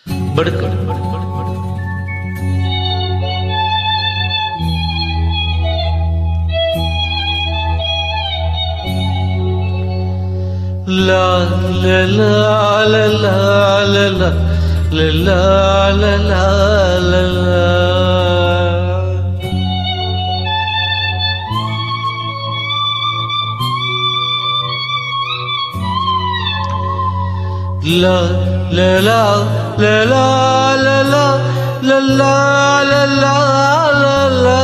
படுக்கணும். La la la la la la la la la la la la la. La la la la la la la la la la la la la.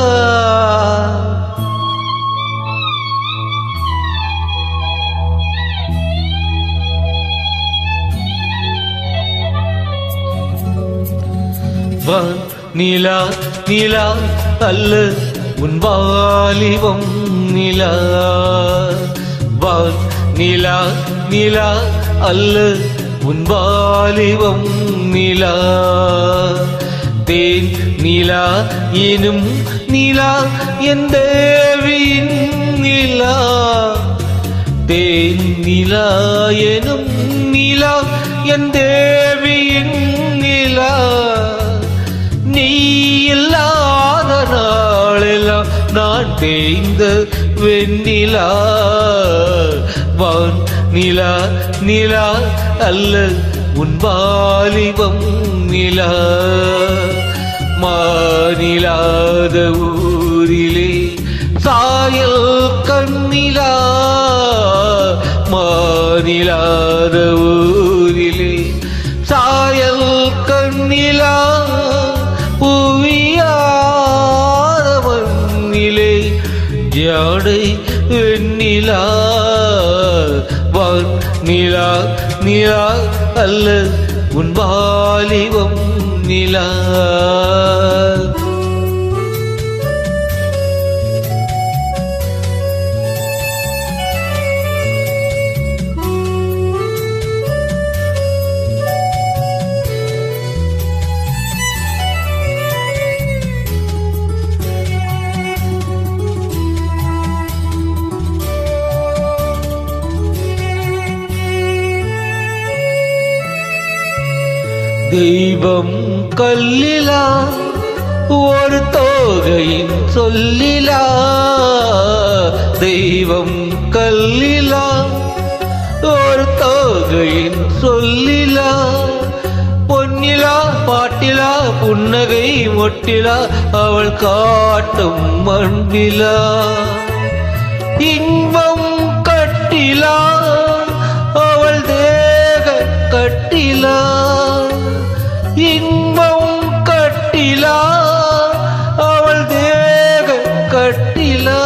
நிலா நிலா அல்ல உன் வாலிபம் நிலா. நிலா நிலா அல்ல உன் வாலிபம் நிலா. தேன் நிலா எனும் நிலா என் தேவியின் நிலா. தேன் நிலா எனும் நிலா என் தேவியின் நிலா. நீ இல்லாத நாளெல்லாம் நான் தேய்ந்த வெண்ணிலா. வான் நிலா நிலா அல்ல உன் வாலிபம் நிலா. மாநிலாத ஊரிலே சாயல் கண்ணிலா. மாநிலாத ஊரிலே சாயல் கண்ணிலா. புவியாத மண்ணிலே ஜாடை வெண்ணிலா. வான் நிலா நிலா அல்ல உன் வாலிபம் நிலா. தெய்வம் கல்லிலா ஒரு தோகையின் சொல்லிலா. தெய்வம் கல்லிலா ஒரு தோகையின் சொல்லிலா. பொன்னிலா பாட்டிலா புன்னகை மொட்டிலா அவள் காட்டும் மண்ணிலா. இன்பம் கட்டிலா அவள் தேக கட்டிலா. இன்பம் கட்டிலா அவள் தேக கட்டிலா.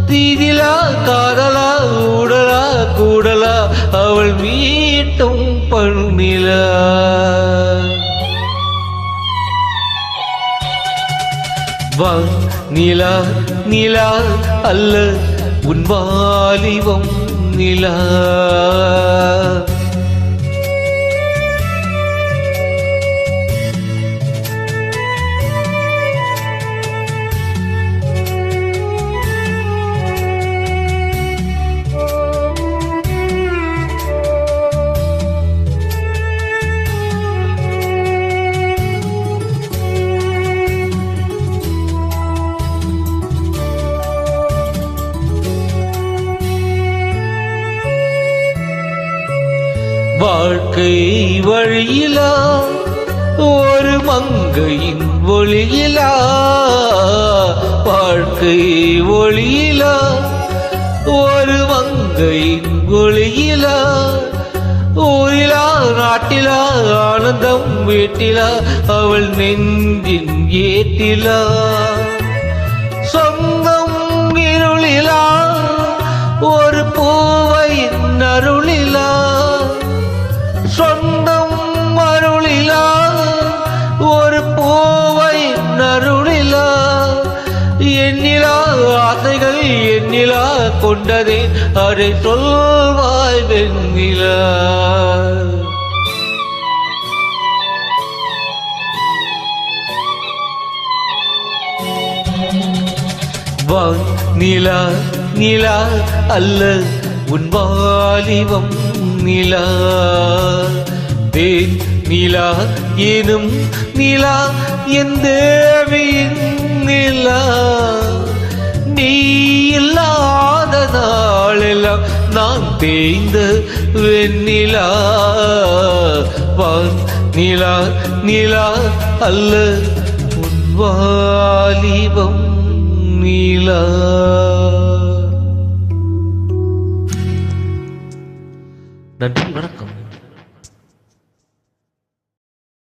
தீதிலா காதலா ஊடலா கூடலா அவள் மீட்டும் பண்ணிலா. வான் நிலா நிலா அல்ல உன் வாலிபம் நிலா. வாழ்க்கை வழியிலா ஒரு மங்கையின் ஒளியிலா. வாழ்க்கை ஒளியிலா ஒரு மங்கையின் ஒளியிலா. ஊரிலா நாட்டிலா ஆனந்தம் வீட்டிலா அவள் நெஞ்சின் ஏட்டிலா. சொந்தம் இருளிலா ஒரு பூவையின் அருளிலா. சொந்தம் அருளிலா ஒரு பூவை நருளிலா. எண்ணிலா ஆசைகள் எண்ணிலா கொண்டதே அதை சொல்வாய் வெண்ணிலா. வான் நிலா நிலா அல்ல உன் வாலிபம் நிலா. தேன் நிலா எனும் நிலா என் தேவியின் நிலா நீ இல்லாத நாளெல்லாம் நான் தேய்ந்த வெண்ணிலா வான் நிலா நிலா அல்ல உன் வாலிபம் நிலா